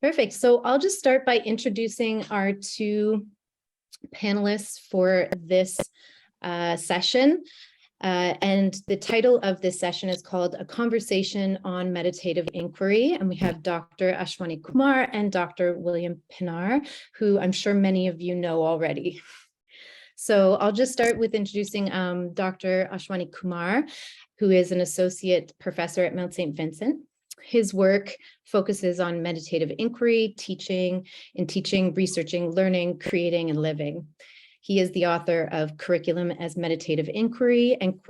Perfect. So I'll just start by introducing our two panelists for this session. And the title of this session is called A Conversation on Meditative Inquiry. And we have Dr. Ashwani Kumar and Dr. William Pinar, who I'm sure many of you know already. So I'll just start with introducing Dr. Ashwani Kumar, who is an associate professor at Mount St. Vincent. His work focuses on meditative inquiry, teaching, researching, learning, creating, and living. He is the author of Curriculum as Meditative Inquiry and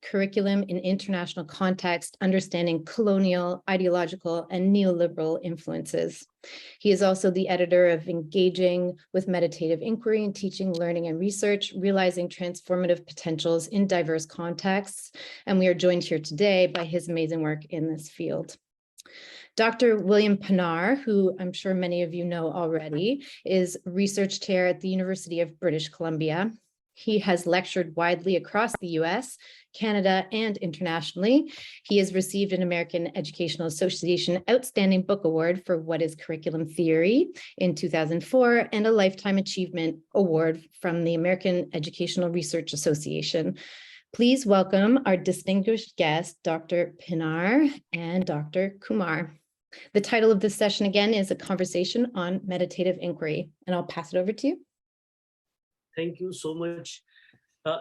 Curriculum in International Context, Understanding Colonial, Ideological, and Neoliberal Influences. He is also the editor of Engaging with Meditative Inquiry in Teaching, Learning, and Research, Realizing Transformative Potentials in Diverse Contexts. And we are joined here today by his amazing work in this field. Dr. William Pinar, who I'm sure many of you know already, is research chair at the University of British Columbia. He has lectured widely across the US, Canada, and internationally. He has received an American Educational Association Outstanding Book Award for What is Curriculum Theory in 2004, and a Lifetime Achievement Award from the American Educational Research Association. Please welcome our distinguished guests, Dr. Pinar and Dr. Kumar. The title of this session again is A Conversation on Meditative Inquiry, and I'll pass it over to you. Thank you so much,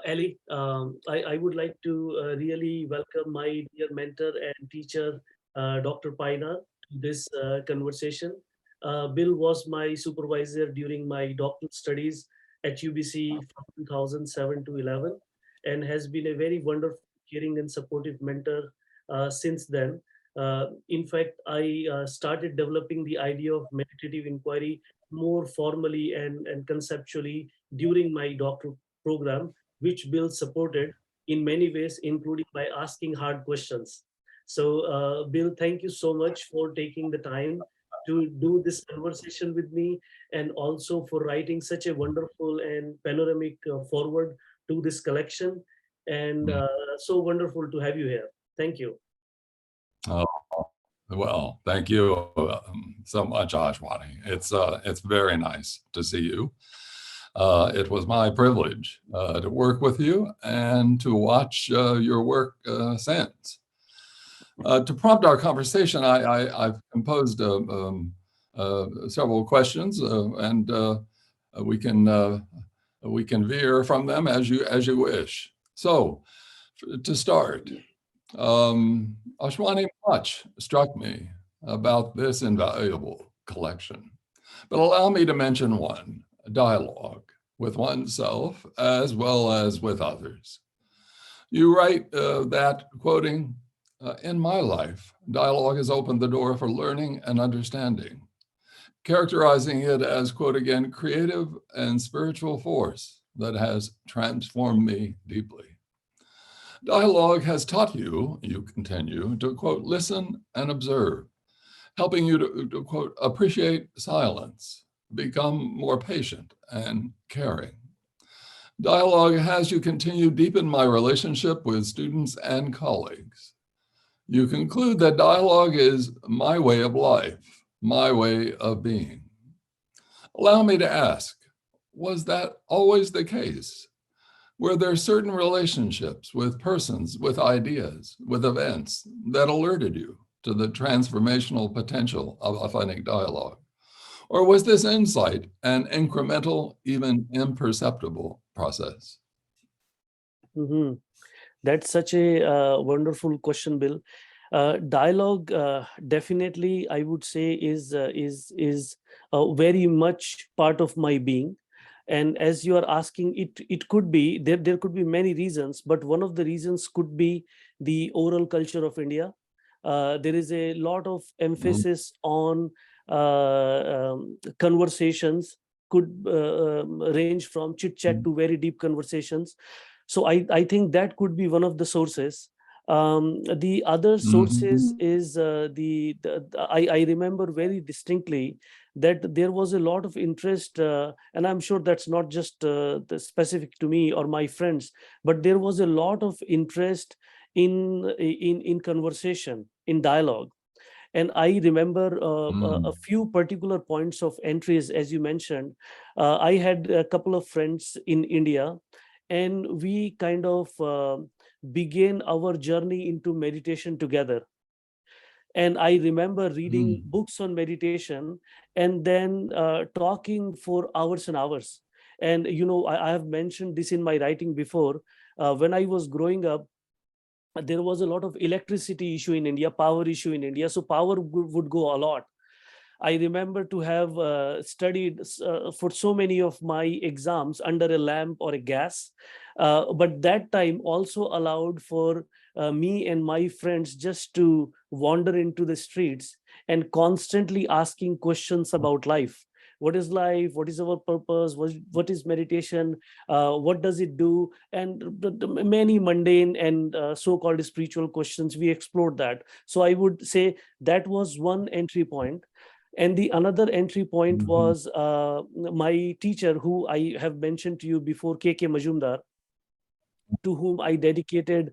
Ellie. I would like to really welcome my dear mentor and teacher, Dr. Pinar, to this conversation. Bill was my supervisor during my doctoral studies at UBC from 2007 to 11, and has been a very wonderful, caring, and supportive mentor since then. In fact, I started developing the idea of meditative inquiry more formally and conceptually during my doctoral program, which Bill supported in many ways, including by asking hard questions. So, Bill, thank you so much for taking the time to do this conversation with me, and also for writing such a wonderful and panoramic forward to this collection. And so wonderful to have you here. Thank you. Oh, well, thank you so much, Ashwani. It's very nice to see you. It was my privilege to work with you and to watch your work since. To prompt our conversation, I've composed several questions, and we can veer from them as you wish. So, to start. Ashwani, much struck me about this invaluable collection, but allow me to mention one: dialogue with oneself as well as with others. You write that, quoting, in my life, dialogue has opened the door for learning and understanding, characterizing it as, quote again, creative and spiritual force that has transformed me deeply. Dialogue has taught you, you continue, to, quote, listen and observe, helping you to quote, appreciate silence, become more patient and caring. Dialogue has, you continue, deepen my relationship with students and colleagues. You conclude that dialogue is my way of life, my way of being. Allow me to ask, was that always the case? Were there certain relationships with persons, with ideas, with events that alerted you to the transformational potential of authentic dialogue? Or was this insight an incremental, even imperceptible process? Mm-hmm. That's such a wonderful question, Bill. Dialogue definitely, I would say, is very much part of my being. And as you are asking, it could be, there could be many reasons, but one of the reasons could be the oral culture of India. There is a lot of emphasis on conversations, could range from chit-chat to very deep conversations. So I think that could be one of the sources. The other sources is I remember very distinctly that there was a lot of interest, and I'm sure that's not just specific to me or my friends, but there was a lot of interest in conversation, in dialogue. And I remember a Mm. few particular points of entries, as you mentioned. I had a couple of friends in India, and we kind of began our journey into meditation together. And I remember reading Mm. books on meditation and then talking for hours and hours. And, I have mentioned this in my writing before. When I was growing up, there was a lot of electricity issue in India, power issue in India. So power would go a lot. I remember to have studied for so many of my exams under a lamp or a gas. But that time also allowed for me and my friends just to wander into the streets and constantly asking questions about life. What is life? What is our purpose? What is meditation? What does it do? And the many mundane and so-called spiritual questions, we explored that. So I would say that was one entry point. And the another entry point Mhm. was my teacher, who I have mentioned to you before, K.K. Majumdar, to whom I dedicated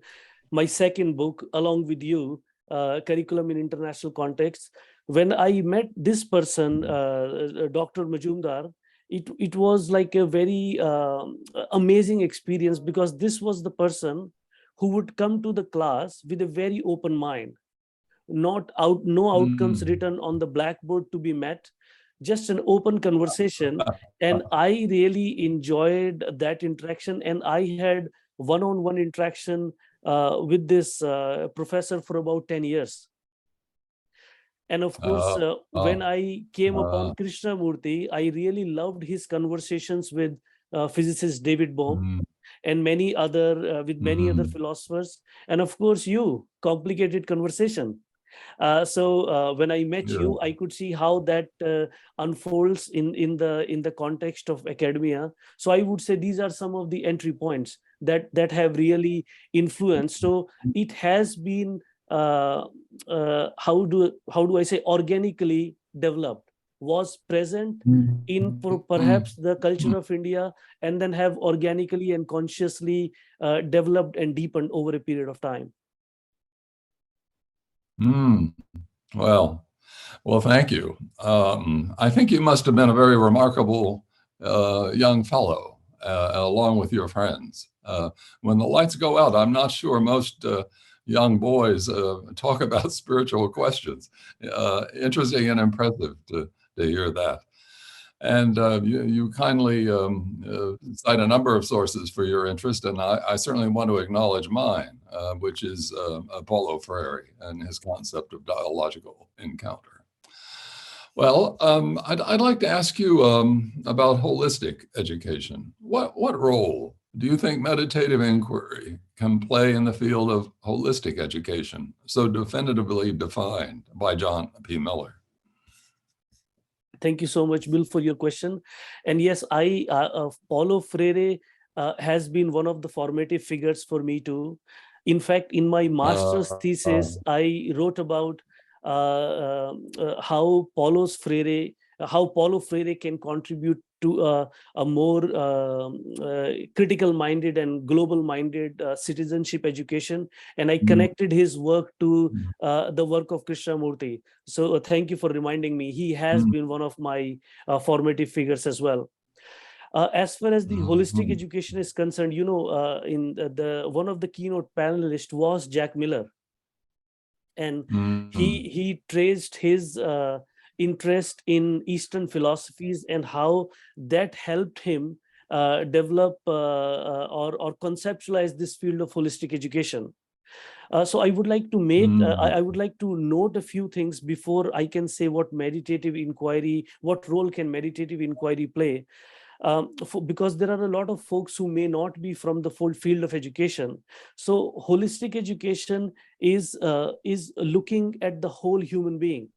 my second book along with you, Curriculum in International Context. When I met this person, Dr. Majumdar, it was like a very amazing experience, because this was the person who would come to the class with a very open mind. No outcomes Mm. written on the blackboard to be met, just an open conversation. And I really enjoyed that interaction, and I had one-on-one interaction with this professor for about 10 years. And of course, Uh, when uh, I came uh, upon Krishnamurti, I really loved his conversations with physicist David Bohm, mm, and many other with many other mm, philosophers, and of course you, complicated conversation. So when I met yeah. you, I could see how that unfolds in the context of academia. So I would say these are some of the entry points that have really influenced. So it has been how do I say, organically developed, was present in Mm, perhaps the culture mm, of India, and then have organically and consciously developed and deepened over a period of time. mm. Well, well, thank you. I think you must have been a very remarkable young fellow, along with your friends. When the lights go out, I'm not sure most young boys talk about spiritual questions. Interesting and impressive to hear that. And you kindly cite a number of sources for your interest, and I certainly want to acknowledge mine, which is Paulo Freire and his concept of dialogical encounter. Well, I'd like to ask you about holistic education. What role do you think meditative inquiry can play in the field of holistic education, so definitively defined by John P. Miller? Thank you so much, Bill, for your question. And yes, Paulo Freire has been one of the formative figures for me too. In fact, in my master's Uh, uh, thesis, I wrote about how Paulo Freire can contribute to a more critical-minded and global-minded citizenship education. And I mm, connected his work to mm, the work of Krishnamurti. So thank you for reminding me. He has mm, been one of my formative figures as well. As far as the holistic mm, education is concerned, in the one of the keynote panelists was Jack Miller, and mm, he traced his interest in Eastern philosophies and how that helped him develop or conceptualize this field of holistic education. So I would like to mm, I would like to note a few things before I can say what role can meditative inquiry play. Because there are a lot of folks who may not be from the full field of education. So holistic education is looking at the whole human being.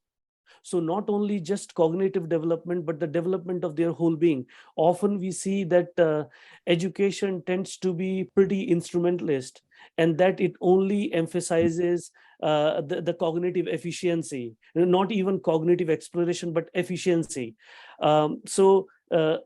So not only just cognitive development, but the development of their whole being. Often we see that education tends to be pretty instrumentalist, and that it only emphasizes the cognitive efficiency, not even cognitive exploration, but efficiency. So mm,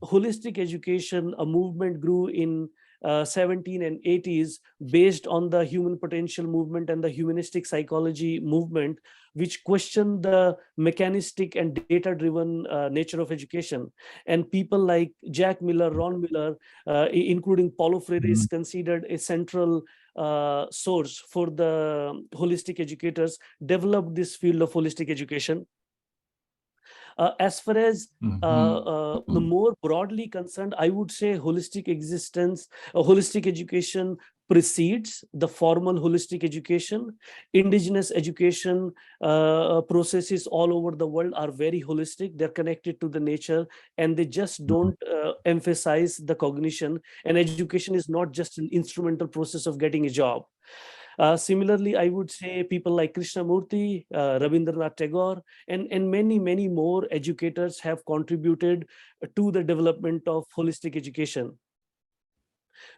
holistic education, a movement grew in 17 and 80s, based on the human potential movement and the humanistic psychology movement, which questioned the mechanistic and data-driven nature of education. And people like Jack Miller, Ron Miller, including Paulo Freire, is considered a central source for the holistic educators, developed this field of holistic education. As far as the more broadly concerned, I would say holistic education precedes the formal holistic education. Indigenous education processes all over the world are very holistic. They're connected to the nature, and they just don't emphasize the cognition. And education is not just an instrumental process of getting a job. Similarly, I would say people like Krishnamurti, Rabindranath Tagore, and many, many more educators have contributed to the development of holistic education.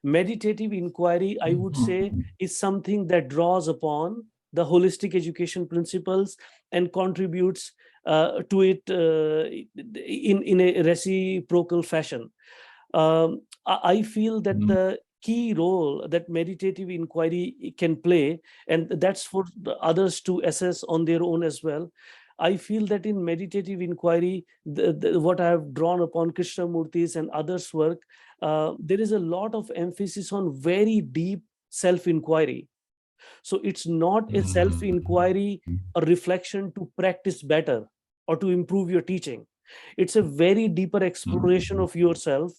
Meditative inquiry, I would say, is something that draws upon the holistic education principles and contributes to it in a reciprocal fashion. I feel that the key role that meditative inquiry can play, and that's for others to assess on their own as well. I feel that in meditative inquiry, what I have drawn upon Krishnamurti's and others' work, there is a lot of emphasis on very deep self-inquiry. So it's not a self-inquiry, a reflection to practice better or to improve your teaching. It's a very deeper exploration of yourself.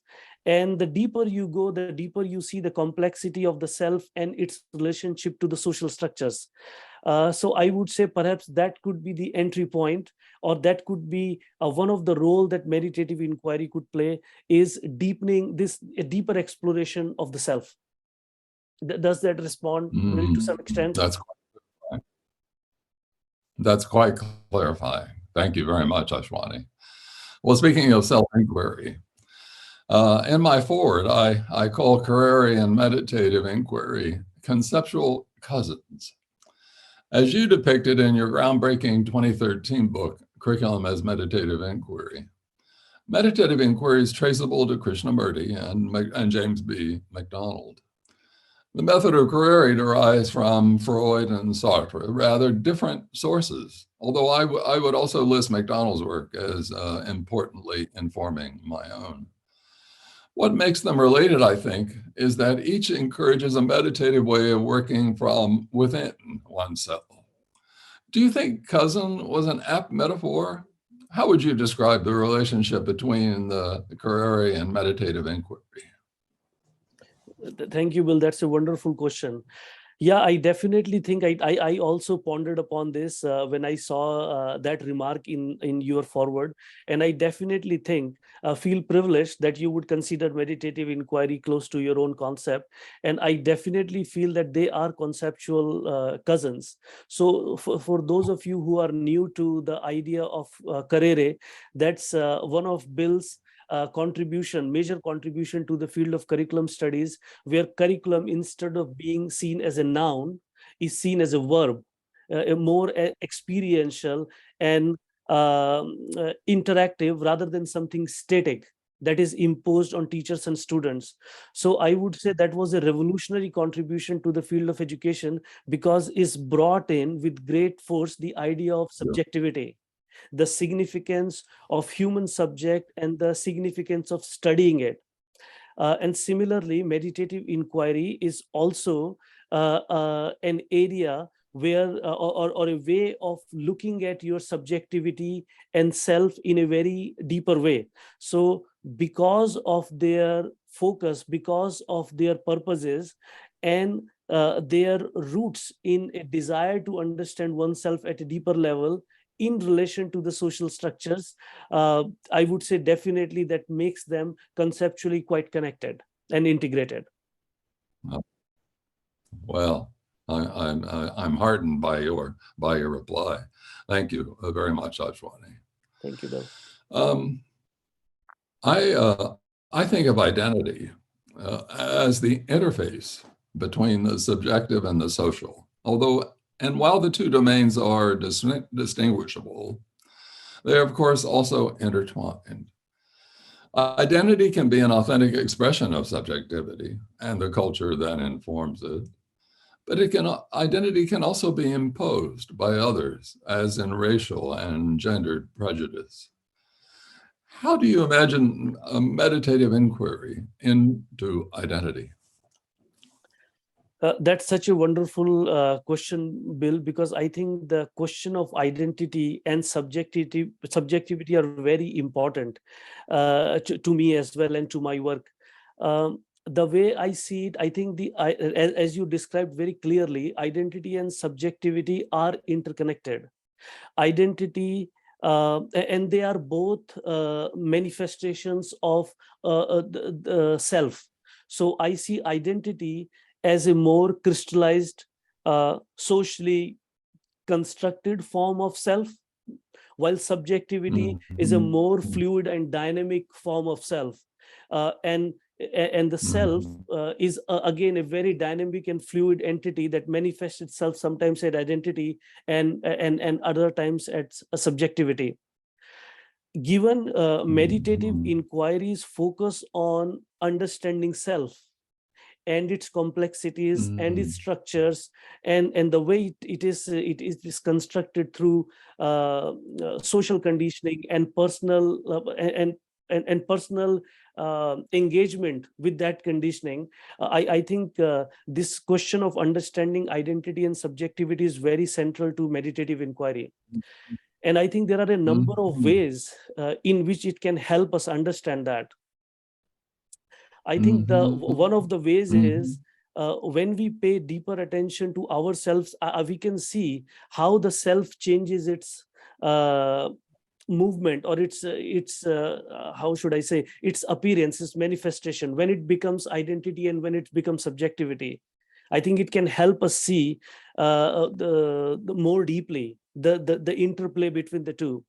And the deeper you go, the deeper you see the complexity of the self and its relationship to the social structures. So I would say perhaps that could be the entry point, or that could be one of the role that meditative inquiry could play, is deepening a deeper exploration of the self. Does that respond to some extent? That's quite clarifying. Thank you very much, Ashwani. Well, speaking of self-inquiry, in my foreword, I call Carrere and meditative inquiry conceptual cousins. As you depicted in your groundbreaking 2013 book, Curriculum as Meditative Inquiry, meditative inquiry is traceable to Krishnamurti and James B. MacDonald. The method of Carrere derives from Freud and Sartre, rather different sources, although I would also list MacDonald's work as importantly informing my own. What makes them related, I think, is that each encourages a meditative way of working from within oneself. Do you think cousin was an apt metaphor? How would you describe the relationship between the Carrere and meditative inquiry? Thank you, Bill. That's a wonderful question. Yeah, I definitely think I also pondered upon this when I saw that remark in your forward. And I definitely feel privileged that you would consider meditative inquiry close to your own concept. And I definitely feel that they are conceptual cousins. So for those of you who are new to the idea of Carrere, that's one of Bill's major contribution to the field of curriculum studies, where curriculum, instead of being seen as a noun, is seen as a verb, a more experiential and interactive rather than something static that is imposed on teachers and students. So I would say that was a revolutionary contribution to the field of education, because it's brought in with great force the idea of subjectivity, the significance of human subject, and the significance of studying it. And similarly, meditative inquiry is also an area where, or a way of looking at your subjectivity and self in a very deeper way. So because of their focus, because of their purposes, and their roots in a desire to understand oneself at a deeper level in relation to the social structures, I would say definitely that makes them conceptually quite connected and integrated. Well, I'm heartened by your reply. Thank you very much, Ashwani. Thank you, Bill. I think of identity as the interface between the subjective and the social. While the two domains are distinguishable, they are, of course, also intertwined. Identity can be an authentic expression of subjectivity and the culture that informs it. But identity can also be imposed by others, as in racial and gendered prejudice. How do you imagine a meditative inquiry into identity? That's such a wonderful question, Bill, because I think the question of identity and subjectivity are very important to me as well and to my work. The way I see it, I think as you described very clearly, identity and subjectivity are interconnected. Identity and they are both manifestations of the self. So I see identity as a more crystallized, socially constructed form of self, while subjectivity is a more fluid and dynamic form of self. And the self is again a very dynamic and fluid entity that manifests itself sometimes at identity and other times at subjectivity. Given meditative inquiries focus on understanding self and its complexities and its structures and the way it is constructed through social conditioning and personal and personal engagement with that conditioning. I think this question of understanding identity and subjectivity is very central to meditative inquiry. And I think there are a number of ways in which it can help us understand that. I think one of the ways is when we pay deeper attention to ourselves, we can see how the self changes its movement or its how should I say, its appearance, its manifestation, when it becomes identity and when it becomes subjectivity. I think it can help us see the more deeply the interplay between the two.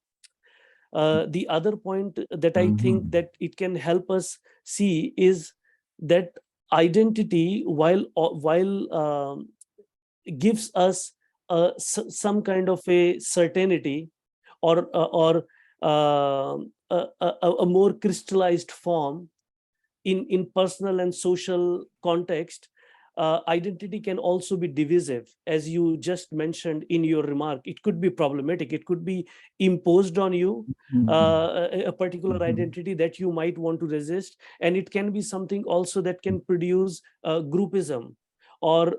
The other point that I think that it can help us see is that identity, while gives us some kind of a certainty or a more crystallized form in personal and social context, identity can also be divisive, as you just mentioned in your remark. It could be problematic. It could be imposed on you, a particular identity that you might want to resist, and it can be something also that can produce groupism or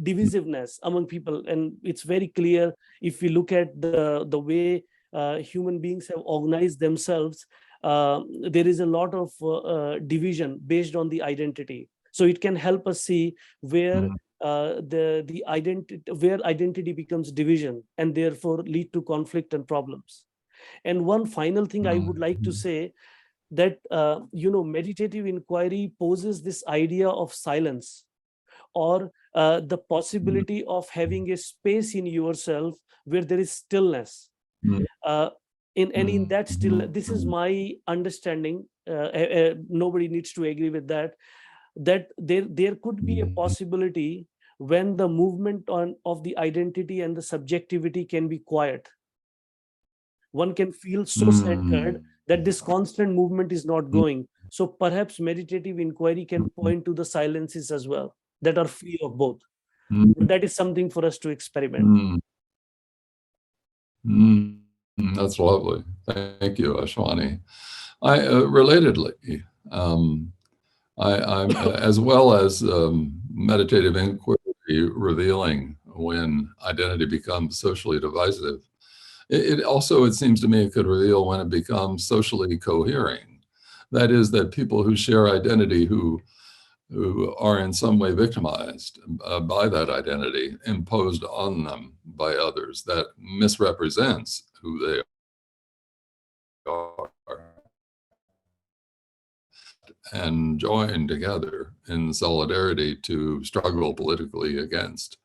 divisiveness among people. And it's very clear if we look at the way human beings have organized themselves. There is a lot of division based on the identity. So it can help us see where the identity becomes division and therefore lead to conflict and problems. And one final thing I would like to say, that meditative inquiry poses this idea of silence, or the possibility of having a space in yourself where there is stillness. In that still, this is my understanding. Nobody needs to agree with that. That there could be a possibility when the movement of the identity and the subjectivity can be quiet. One can feel so centered that this constant movement is not going. So perhaps meditative inquiry can point to the silences as well that are free of both. That is something for us to experiment. That's lovely. Thank you, Ashwani. Relatedly, I'm as well as meditative inquiry revealing when identity becomes socially divisive. It also, it seems to me, it could reveal when it becomes socially cohering. That is, that people who share identity, who are in some way victimized by that identity, imposed on them by others, that misrepresents who they are, and join together in solidarity to struggle politically against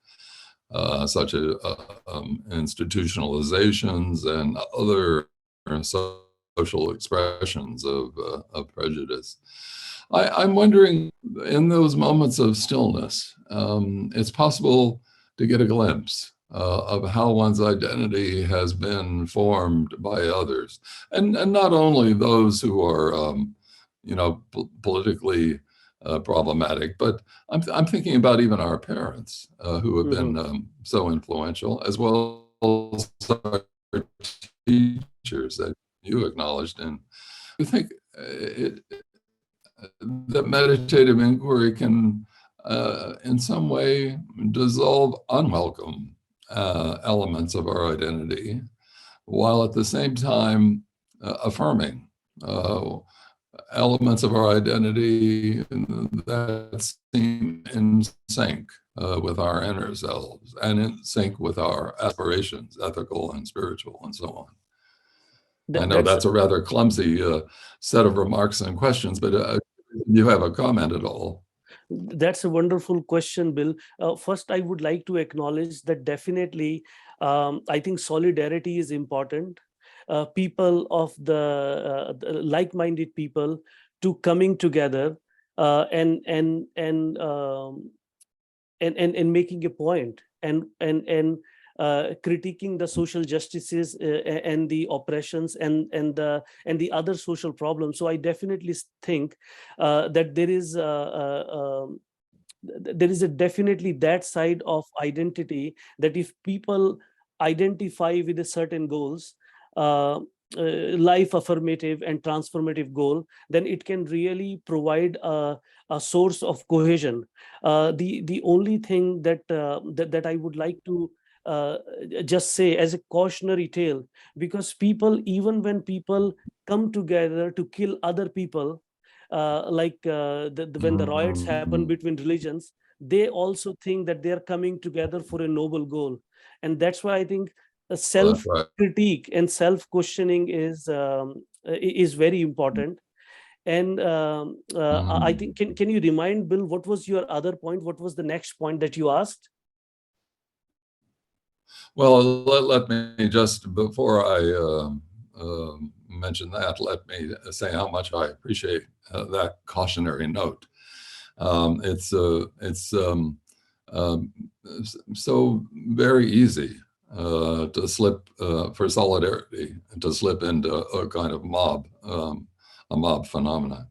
such institutionalizations and other social expressions of prejudice. I'm wondering, in those moments of stillness, it's possible to get a glimpse of how one's identity has been formed by others, and not only those who are, politically problematic, but I'm thinking about even our parents who have been so influential, as well as our teachers that you acknowledged. And you think that meditative inquiry can, in some way, dissolve unwelcome elements of our identity, while at the same time affirming elements of our identity that seem in sync with our inner selves and in sync with our aspirations, ethical and spiritual, and so on. I know that's a rather clumsy set of remarks and questions, but you have a comment at all? That's a wonderful question, Bill. First, I would like to acknowledge that definitely, I think solidarity is important. People of the like-minded people to coming together and making a point and critiquing the social justices and the oppressions and the other social problems. So I definitely think that there is definitely that side of identity, that if people identify with a certain goals, life affirmative and transformative goal, then it can really provide a source of cohesion. The only thing that I would like to just say as a cautionary tale, because people, even when people come together to kill other people, when the riots happen between religions, they also think that they are coming together for a noble goal. And that's why I think self critique and self questioning is very important. And I think, can you remind, Bill, what was your other point? What was the next point that you asked? Well, let me just, before I mention that, let me say how much I appreciate that cautionary note. It's so very easy to slip for solidarity, to slip into a kind of mob phenomenon.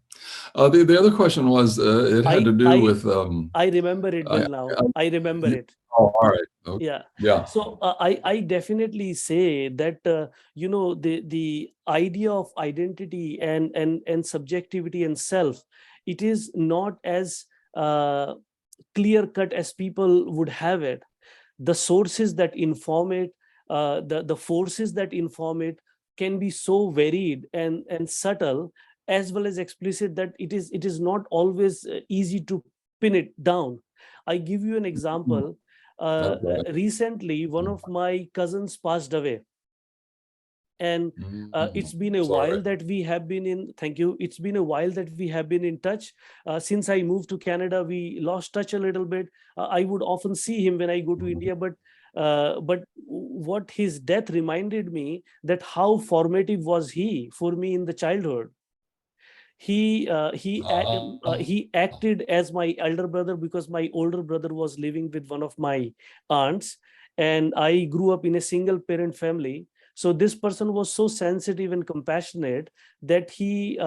The other question was, it had to do with. I remember it, Bill. Now I remember it. Oh, all right. Okay. Yeah. So I definitely say that the idea of identity and subjectivity and self, it is not as clear cut as people would have it. The sources that inform it, the forces that inform it, can be so varied and subtle, as well as explicit, that it is not always easy to pin it down. I give you an example. Recently, one of my cousins passed away, and it's been a while that we have been in. Thank you. It's been a while that we have been in touch. Since I moved to Canada, we lost touch a little bit. I would often see him when I go to India, but what his death reminded me, that how formative was he for me in the childhood. He acted as my elder brother, because my older brother was living with one of my aunts, and I grew up in a single parent family. So this person was so sensitive and compassionate that he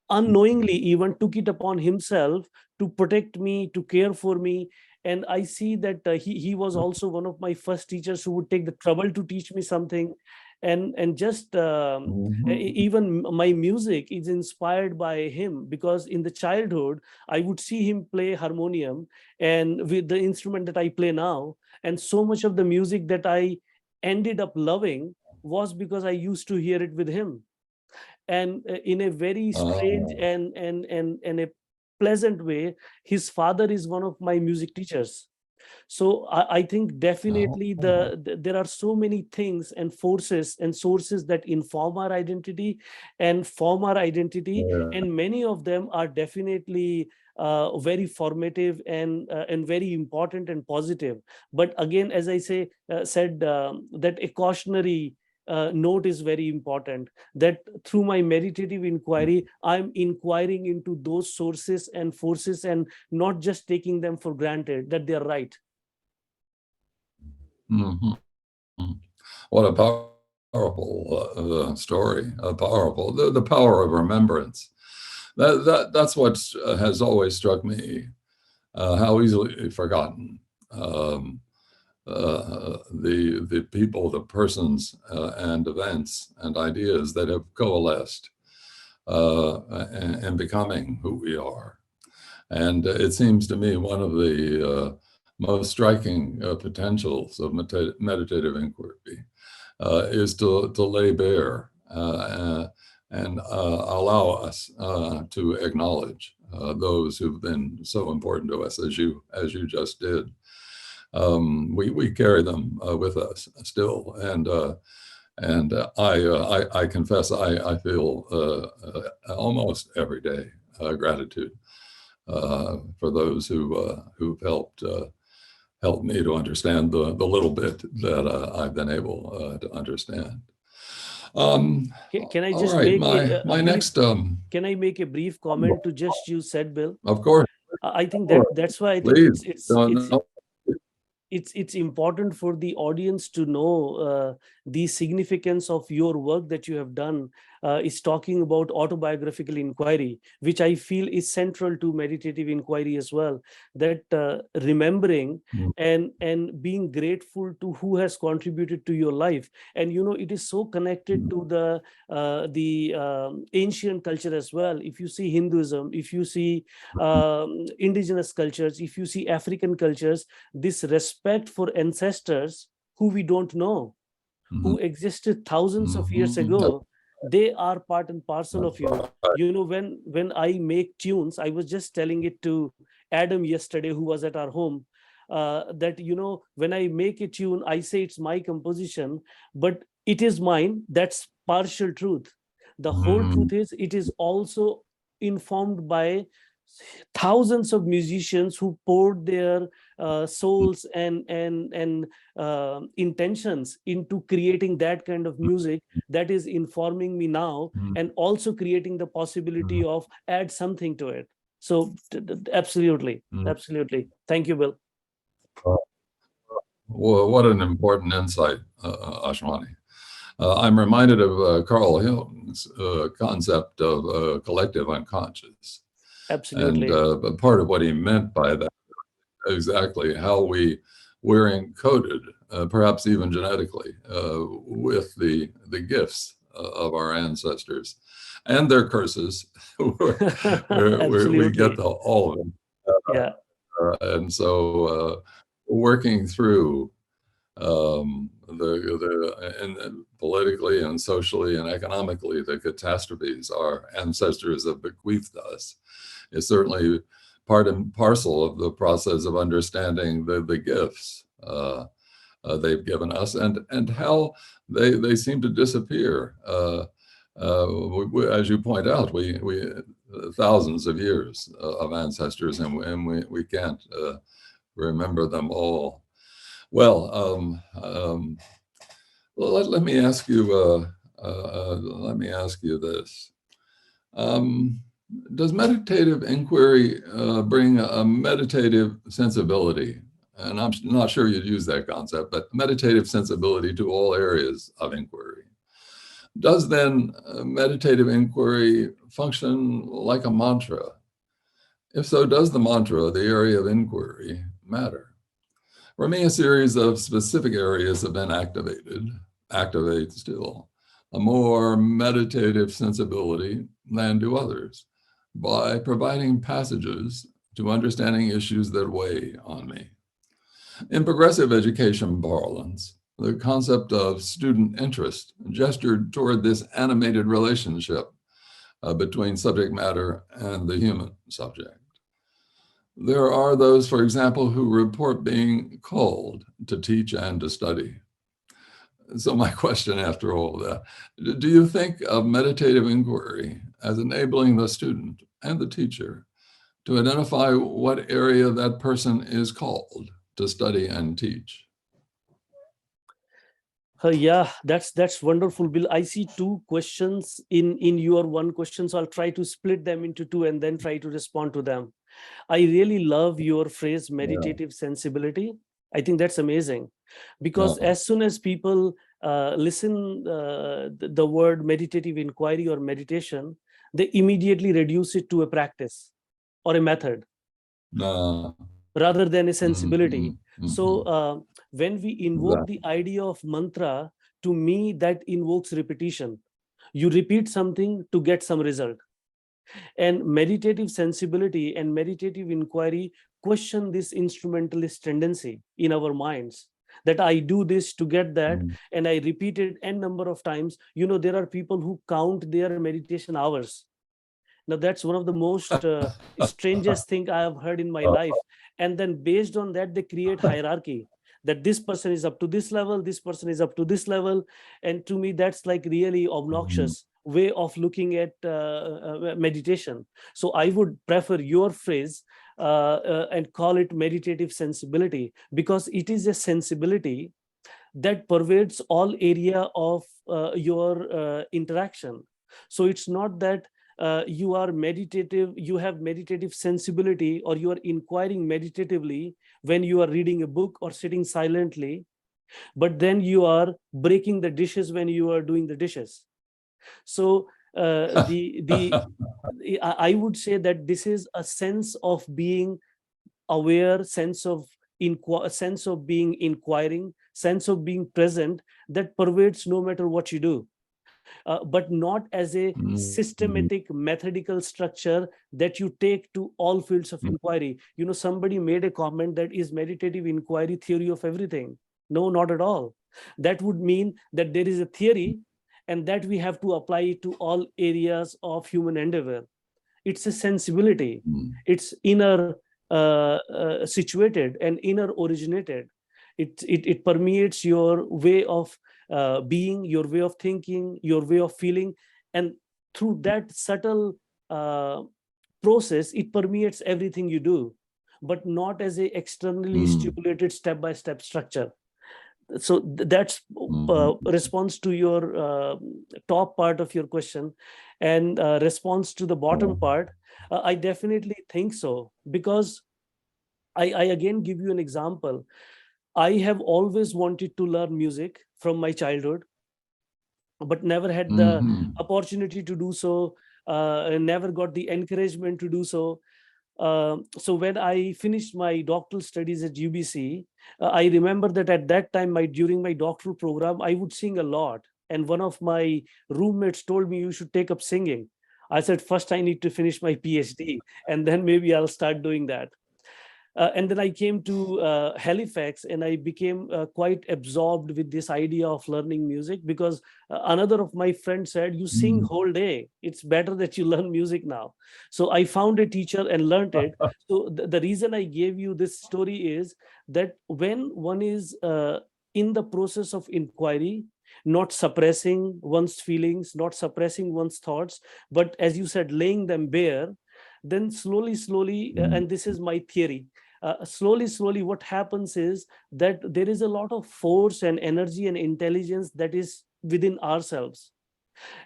unknowingly even took it upon himself to protect me, to care for me. And I see that he was also one of my first teachers who would take the trouble to teach me something. And just even my music is inspired by him, because in the childhood I would see him play harmonium, and with the instrument that I play now, and so much of the music that I ended up loving was because I used to hear it with him. And in a very strange and a pleasant way, his father is one of my music teachers. So I think definitely there are so many things and forces and sources that inform our identity and form our identity, and many of them are definitely very formative and very important and positive. But again, as I said, that a cautionary note is very important, that through my meditative inquiry, I'm inquiring into those sources and forces, and not just taking them for granted that they're right. Mhm. What a powerful story, powerful, the power of remembrance. That's what has always struck me, how easily forgotten the people, the persons, and events and ideas that have coalesced in becoming who we are. And it seems to me one of the most striking potentials of meditative inquiry is to lay bare and allow us to acknowledge those who've been so important to us, as you just did. We carry them with us still, and I confess I feel almost every day gratitude for those who've helped me to understand the little bit that I've been able to understand. Can I All just right, make a my brief, next can I make a brief comment to just you said, Bill? of course, I think sure, that's why I think please. No, it's important for the audience to know the significance of your work that you have done. Is talking about autobiographical inquiry, which I feel is central to meditative inquiry as well. That remembering Mm. and being grateful to who has contributed to your life, and it is so connected to the ancient culture as well. If you see Hinduism, if you see indigenous cultures, if you see African cultures, this respect for ancestors who we don't know, who existed thousands of years ago, they are part and parcel of That's you. right. When I make tunes, I was just telling it to Adam yesterday, who was at our home, that when I make a tune, I say it's my composition, but it is mine. That's partial truth. The whole truth is it is also informed by thousands of musicians who poured their souls and intentions into creating that kind of music that is informing me now, and also creating the possibility of add something to it. So absolutely, absolutely. Thank you, Bill. Well, what an important insight, Ashwani. I'm reminded of Carl Jung's concept of collective unconscious. Absolutely. And part of what he meant by that, exactly how we're encoded, perhaps even genetically, with the gifts of our ancestors and their curses, where we get all of them. Yeah. And so working through and politically and socially and economically, the catastrophes our ancestors have bequeathed us is certainly part and parcel of the process of understanding the gifts they've given us and how they seem to disappear. As you point out, we thousands of years of ancestors, and we can't remember them all. Well, let me ask you. Let me ask you this: does meditative inquiry bring a meditative sensibility? And I'm not sure you'd use that concept, but meditative sensibility to all areas of inquiry. Does then meditative inquiry function like a mantra? If so, does the mantra, the area of inquiry, matter? For me, a series of specific areas have been activate still, a more meditative sensibility than do others, by providing passages to understanding issues that weigh on me. In progressive education parlance, the concept of student interest gestured toward this animated relationship between subject matter and the human subject. There are those, for example, who report being called to teach and to study. So my question after all that, do you think of meditative inquiry as enabling the student and the teacher to identify what area that person is called to study and teach? Yeah, that's wonderful, Bill. I see two questions in your one question, so I'll try to split them into two and then try to respond to them. I really love your phrase meditative sensibility. I think that's amazing. Because as soon as people listen the word meditative inquiry or meditation, they immediately reduce it to a practice or a method rather than a sensibility. So when we invoke the idea of mantra, to me that invokes repetition. You repeat something to get some result. And meditative sensibility and meditative inquiry question this instrumentalist tendency in our minds, that I do this to get that, and I repeat it n number of times. There are people who count their meditation hours. Now, that's one of the most strangest thing I have heard in my life. And then based on that, they create hierarchy, that this person is up to this level, this person is up to this level. And to me, that's like really obnoxious way of looking at meditation. So I would prefer your phrase and call it meditative sensibility, because it is a sensibility that pervades all area of your interaction. So it's not that you are meditative, you have meditative sensibility, or you are inquiring meditatively when you are reading a book or sitting silently, but then you are breaking the dishes when you are doing the dishes. So I would say that this is a sense of being aware, sense of being inquiring, sense of being present, that pervades no matter what you do. But not as a systematic, methodical structure that you take to all fields of inquiry. Somebody made a comment that is meditative inquiry theory of everything. No, not at all. That would mean that there is a theory and that we have to apply it to all areas of human endeavor. It's a sensibility. It's inner situated and inner originated. It permeates your way of being, your way of thinking, your way of feeling, and through that subtle process, it permeates everything you do, but not as a externally stipulated step-by-step structure. So that's response to your top part of your question. And response to the bottom part, I definitely think so, because I again give you an example. I have always wanted to learn music from my childhood, but never had the opportunity to do so, never got the encouragement to do so. So when I finished my doctoral studies at UBC, I remember that at that time, during my doctoral program, I would sing a lot. And one of my roommates told me, you should take up singing. I said, first I need to finish my PhD, and then maybe I'll start doing that. And then I came to Halifax, and I became quite absorbed with this idea of learning music, because another of my friends said, you sing whole day. It's better that you learn music now. So I found a teacher and learned it. So the reason I gave you this story is that when one is in the process of inquiry, not suppressing one's feelings, not suppressing one's thoughts, but as you said, laying them bare, then slowly, and this is my theory, slowly what happens is that there is a lot of force and energy and intelligence that is within ourselves.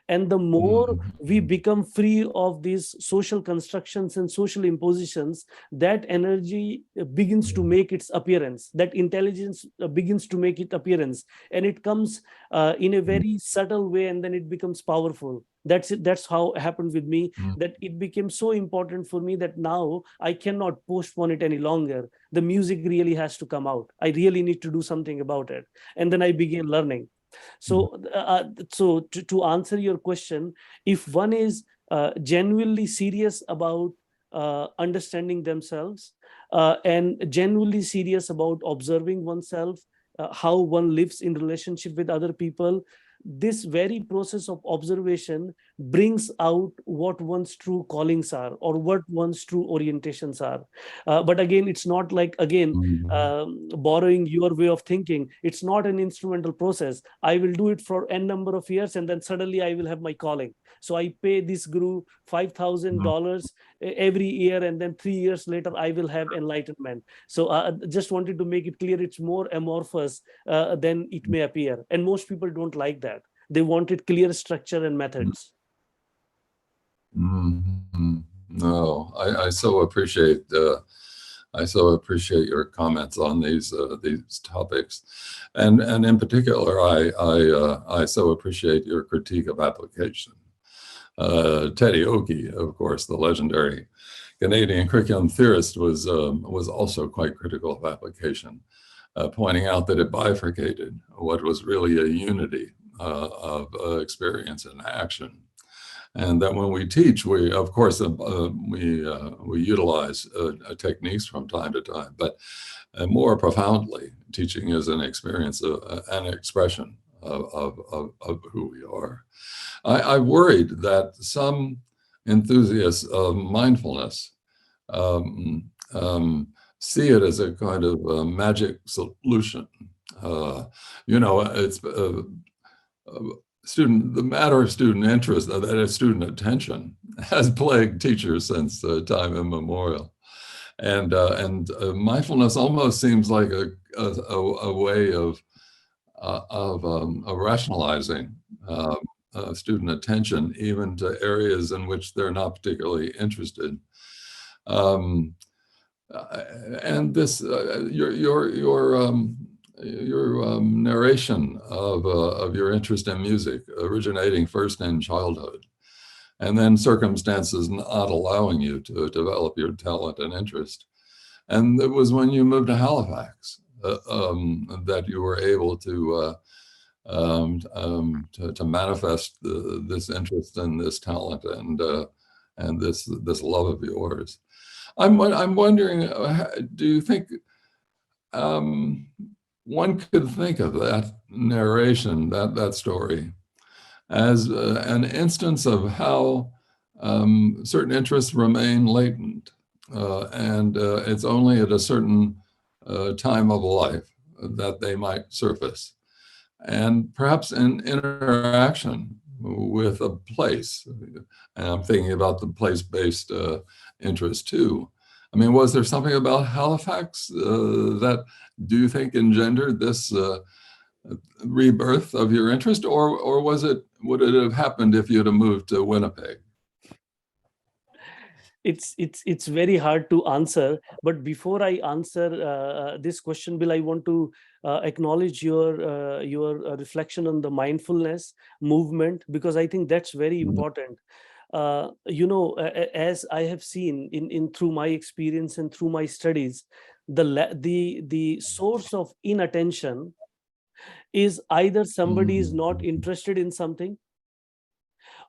And the more we become free of these social constructions and social impositions, that energy begins to make its appearance, that intelligence begins to make its appearance, and it comes in a very subtle way, and then it becomes powerful. That's it. That's how it happened with me, that it became so important for me that now I cannot postpone it any longer. The music really has to come out. I really need to do something about it. And then I began learning. So to answer your question, if one is genuinely serious about understanding themselves and genuinely serious about observing oneself, how one lives in relationship with other people, this very process of observation brings out what one's true callings are, or what one's true orientations are. But again, it's not like, borrowing your way of thinking. It's not an instrumental process. I will do it for n number of years, and then suddenly I will have my calling. So I pay this guru $5,000 every year, and then 3 years later I will have enlightenment. So just wanted to make it clear, it's more amorphous than it may appear, and most people don't like that. They wanted clear structure and methods. No, I so appreciate I so appreciate your comments on these topics, and in particular, I so appreciate your critique of application. Teddy Oki, of course, the legendary Canadian curriculum theorist, was also quite critical of application, pointing out that it bifurcated what was really a unity of experience and action. And that when we teach, we of course we utilize techniques from time to time, but more profoundly, teaching is an experience, an expression of who we are. I worried that some enthusiasts of mindfulness see it as a kind of magic solution. It's the matter of student interest, that is student attention, has plagued teachers since time immemorial, and mindfulness almost seems like a way of rationalizing student attention, even to areas in which they're not particularly interested. And this, your narration of your interest in music, originating first in childhood, and then circumstances not allowing you to develop your talent and interest. And it was when you moved to Halifax that you were able to manifest this interest and this talent and this love of yours. I'm wondering, do you think one could think of that narration, that story, as an instance of how certain interests remain latent, and it's only at a certain time of life that they might surface, and perhaps in interaction with a place, and I'm thinking about the place-based interest too. I mean, was there something about Halifax that do you think engendered this rebirth of your interest, or would it have happened if you'd have moved to Winnipeg? It's very hard to answer, but before I answer this question, Bill, I want to acknowledge your reflection on the mindfulness movement, because I think that's very important. As I have seen in through my experience and through my studies, the source of inattention is either somebody is not interested in something,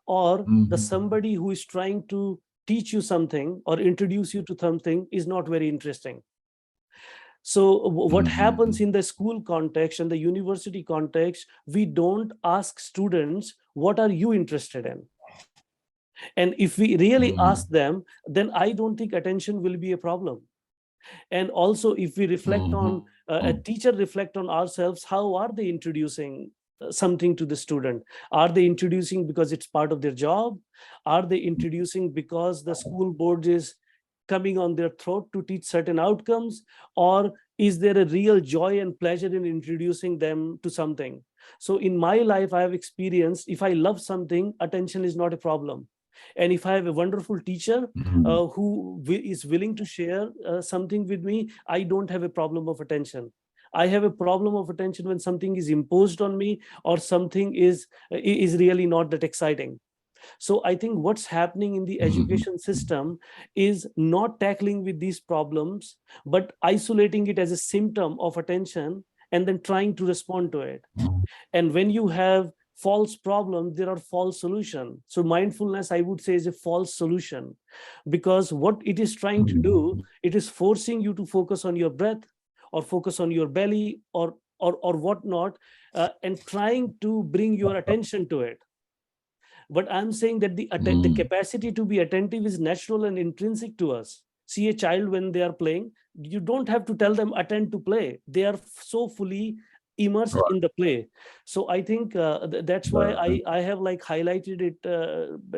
or the somebody who is trying to teach you something or introduce you to something is not very interesting. So what happens in the school context and the university context, we don't ask students, what are you interested in? And if we really ask them, then I don't think attention will be a problem. And also, if we reflect on a teacher reflect on ourselves, how are they introducing something to the student? Are they introducing because it's part of their job? Are they introducing because the school board is coming on their throat to teach certain outcomes? Or is there a real joy and pleasure in introducing them to something? So in my life, I have experienced, if I love something, attention is not a problem. And if I have a wonderful teacher who is willing to share something with me, I don't have a problem of attention. I have a problem of attention when something is imposed on me or something is really not that exciting. So I think what's happening in the education system is not tackling with these problems, but isolating it as a symptom of attention and then trying to respond to it. And when you have false problem, there are false solution. So mindfulness, I would say, is a false solution, because what it is trying to do, it is forcing you to focus on your breath or focus on your belly or whatnot, and trying to bring your attention to it. But I'm saying that the capacity to be attentive is natural and intrinsic to us. See a child when they are playing, you don't have to tell them attend to play. They are so fully immersed in the play. So I think that's why I have like highlighted it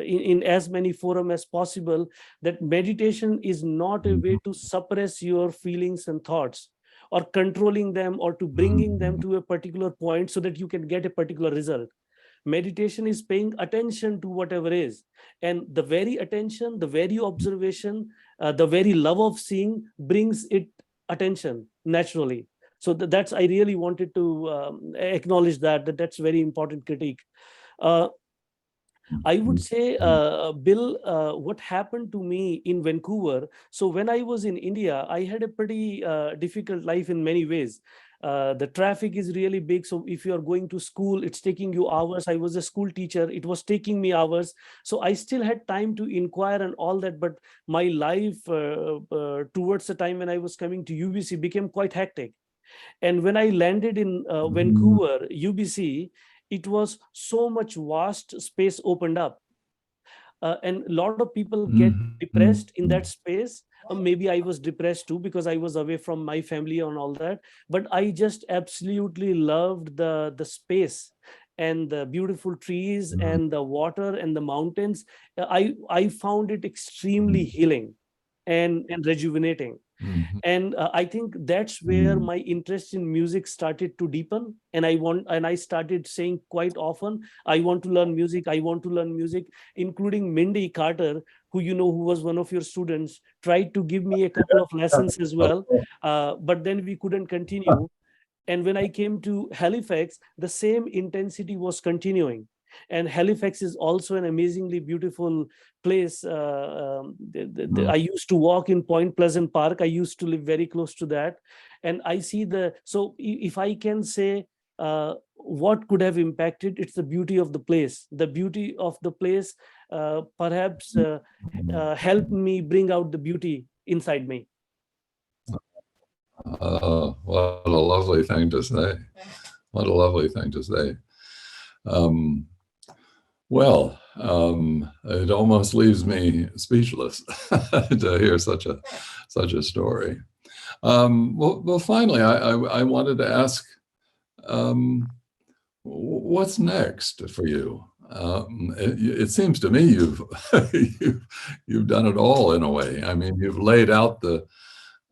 in as many forum as possible, that meditation is not a way to suppress your feelings and thoughts or controlling them or to bringing them to a particular point so that you can get a particular result. Meditation is paying attention to whatever is. And the very attention, the very observation, the very love of seeing brings it attention naturally. So that's, I really wanted to acknowledge that's very important critique. Uh, I would say, Bill, what happened to me in Vancouver. So when I was in India, I had a pretty difficult life in many ways. The traffic is really big. So if you are going to school, it's taking you hours. I was a school teacher. It was taking me hours. So I still had time to inquire and all that. But my life towards the time when I was coming to UBC became quite hectic. And when I landed in Vancouver, UBC, it was so much vast space opened up. And a lot of people get depressed in that space. Maybe I was depressed too because I was away from my family and all that. But I just absolutely loved the space and the beautiful trees and the water and the mountains. I found it extremely healing and rejuvenating. And I think that's where my interest in music started to deepen. And I started saying quite often, I want to learn music, I want to learn music, including Mindy Carter, who was one of your students, tried to give me a couple of lessons as well. But then we couldn't continue. And when I came to Halifax, the same intensity was continuing. And Halifax is also an amazingly beautiful place. I used to walk in Point Pleasant Park. I used to live very close to that. And I see so if I can say what could have impacted, it's the beauty of the place. The beauty of the place perhaps helped me bring out the beauty inside me. What a lovely thing to say. What a lovely thing to say. It almost leaves me speechless to hear such a story. Finally, I wanted to ask, what's next for you? It seems to me you've done it all in a way. I mean, you've laid out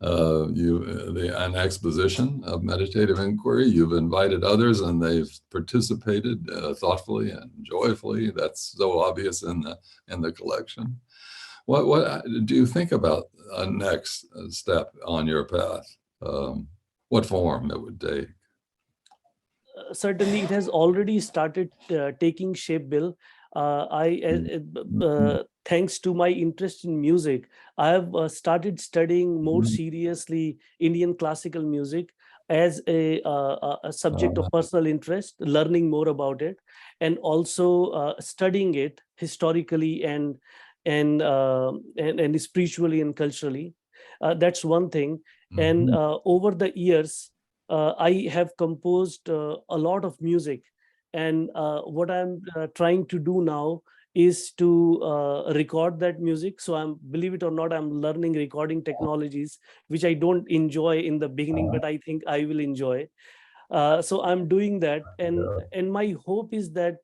an exposition of meditative inquiry. You've invited others, and they've participated thoughtfully and joyfully. That's so obvious in the collection. What do you think about a next step on your path? What form it would take? Certainly, it has already started taking shape, Bill. Thanks to my interest in music, I have started studying more seriously Indian classical music as a subject of personal interest, learning more about it, and also studying it historically and spiritually and culturally. That's one thing. And over the years, I have composed a lot of music. And what I'm trying to do now is to record that music. So believe it or not, I'm learning recording technologies, which I don't enjoy in the beginning, but I think I will enjoy. So I'm doing that, and my hope is that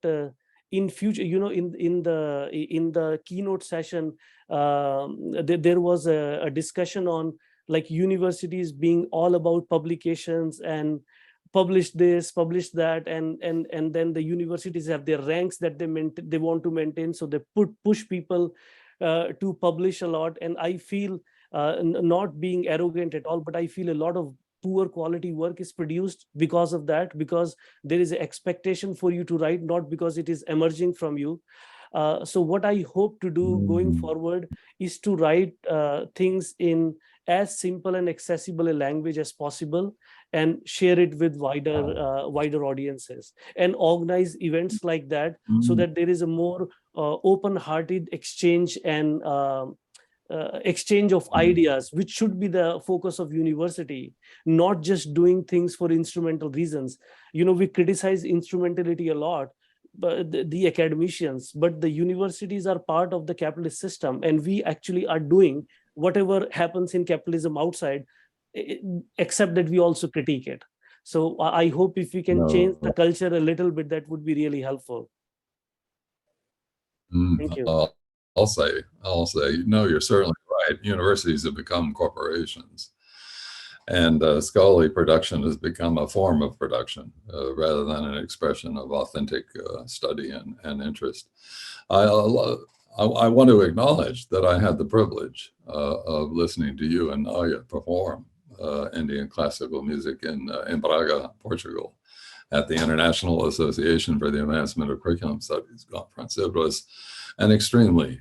in future, in the keynote session, there was a discussion on like universities being all about publications and publish this, publish that, and then the universities have their ranks that they want to maintain, so they push people to publish a lot. And I feel, not being arrogant at all, but I feel a lot of poor quality work is produced because of that, because there is an expectation for you to write, not because it is emerging from you. So what I hope to do going forward is to write things in as simple and accessible a language as possible, and share it with wider audiences, and organize events like that, so that there is a more open-hearted exchange and exchange of ideas, which should be the focus of university, not just doing things for instrumental reasons. We criticize instrumentality a lot, but the academicians, but the universities are part of the capitalist system, and we actually are doing whatever happens in capitalism outside, except that we also critique it. So I hope if we can change the culture a little bit, that would be really helpful. Thank you. I'll say, no, you're certainly right. Universities have become corporations. And scholarly production has become a form of production rather than an expression of authentic study and interest. I want to acknowledge that I had the privilege of listening to you and Naya perform Indian classical music in Braga, Portugal, at the International Association for the Advancement of Curriculum Studies conference. It was an extremely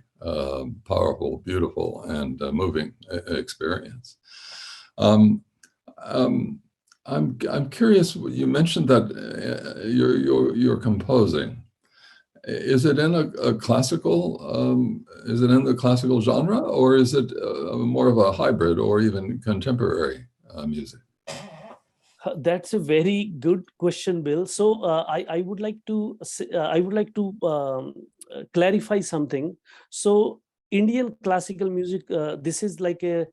powerful, beautiful, and moving experience. I'm curious. You mentioned that you're composing. Is it in a classical? Is it in the classical genre, or is it more of a hybrid or even contemporary music? That's a very good question, Bill. So I would like to clarify something. So Indian classical music, this is like a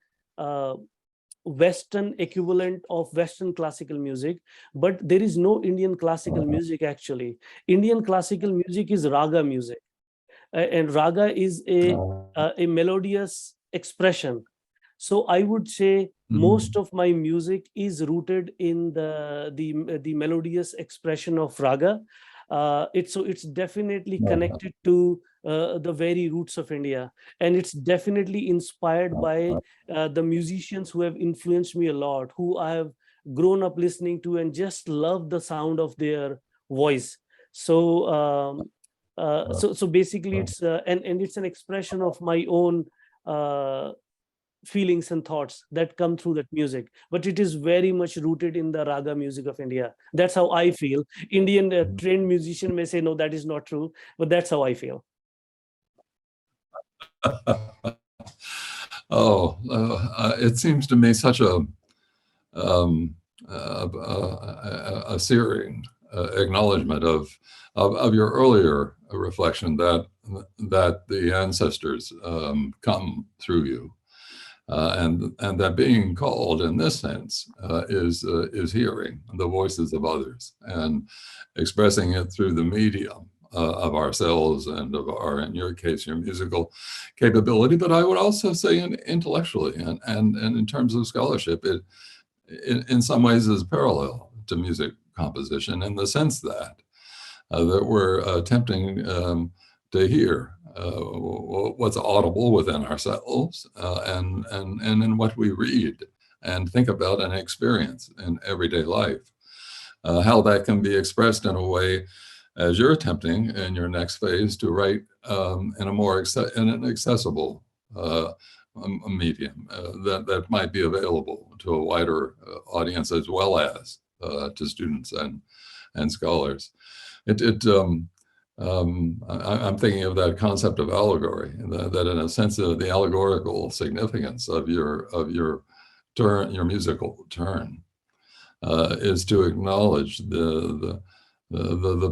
Western equivalent of Western classical music, but there is no Indian classical music actually. Indian classical music is raga music, and raga is a melodious expression. So I would say most of my music is rooted in the melodious expression of raga. It's definitely connected to the very roots of India, and it's definitely inspired by the musicians who have influenced me a lot, who I have grown up listening to and just love the sound of their voice. So so basically it's and it's an expression of my own feelings and thoughts that come through that music, but it is very much rooted in the raga music of India. That's how I feel. Indian trained musician may say no, that is not true, but that's how I feel. It seems to me such a searing acknowledgement of your earlier reflection that the ancestors come through you, and that being called in this sense is hearing the voices of others and expressing it through the medium of ourselves and of our, in your case, your musical capability, but I would also say intellectually and in terms of scholarship, it in some ways is parallel to music composition in the sense that that we're attempting to hear what's audible within ourselves and in what we read and think about and experience in everyday life. How that can be expressed in a way, as you're attempting in your next phase, to write in a more in an accessible a medium that might be available to a wider audience as well as to students and scholars. I'm thinking of that concept of allegory, that in a sense of the allegorical significance of your turn, your musical turn, is to acknowledge the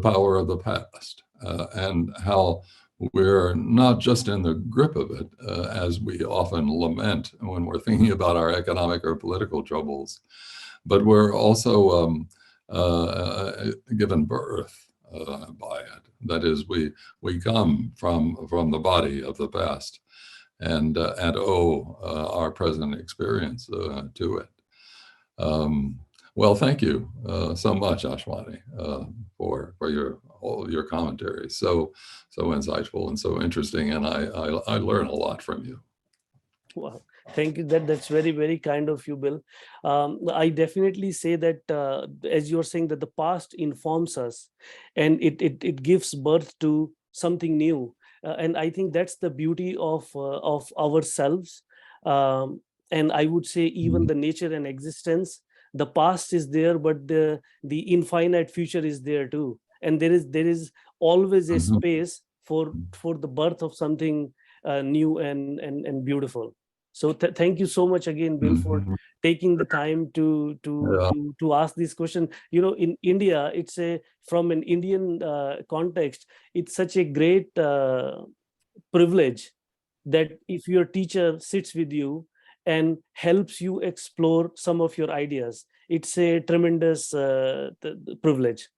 power of the past and how we're not just in the grip of it, as we often lament when we're thinking about our economic or political troubles, but we're also given birth by it. That is, we come from the body of the past and owe our present experience to it. Well, thank you so much, Ashwani, for all your commentary. So insightful and so interesting, and I learn a lot from you. Wow, thank you. That's very, very kind of you, Bill. I definitely say that as you're saying that the past informs us, and it gives birth to something new, and I think that's the beauty of ourselves. And I would say even the nature and existence. The past is there, but the infinite future is there too, and there is always a space for the birth of something new and beautiful. So thank you so much again, Bill, for taking the time to ask this question. You know, in India, it's from an Indian context, it's such a great privilege that if your teacher sits with you and helps you explore some of your ideas, it's a tremendous privilege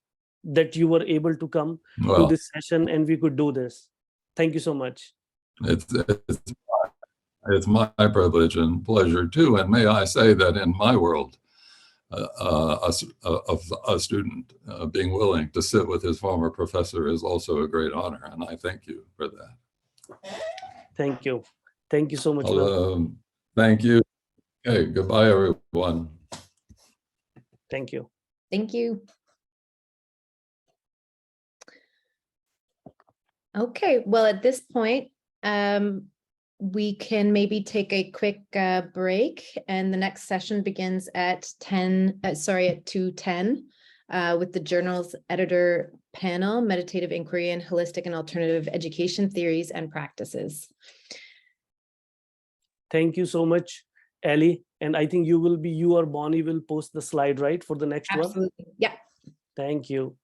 that you were able to come to this session and we could do this. Thank you so much. It's It's my privilege and pleasure too. And may I say that in my world, a student being willing to sit with his former professor is also a great honor. And I thank you for that. Thank you. Thank you so much, man. Thank you. Okay, goodbye, everyone. Thank you. Thank you. Okay, well, at this point, we can maybe take a quick break, and the next session begins at 2:10 with the journal's editor panel, Meditative Inquiry and Holistic and Alternative Education Theories and Practices. Thank you so much, Ellie. And I think you or Bonnie will post the slide, right, for the next one? Absolutely. Yeah. Thank you.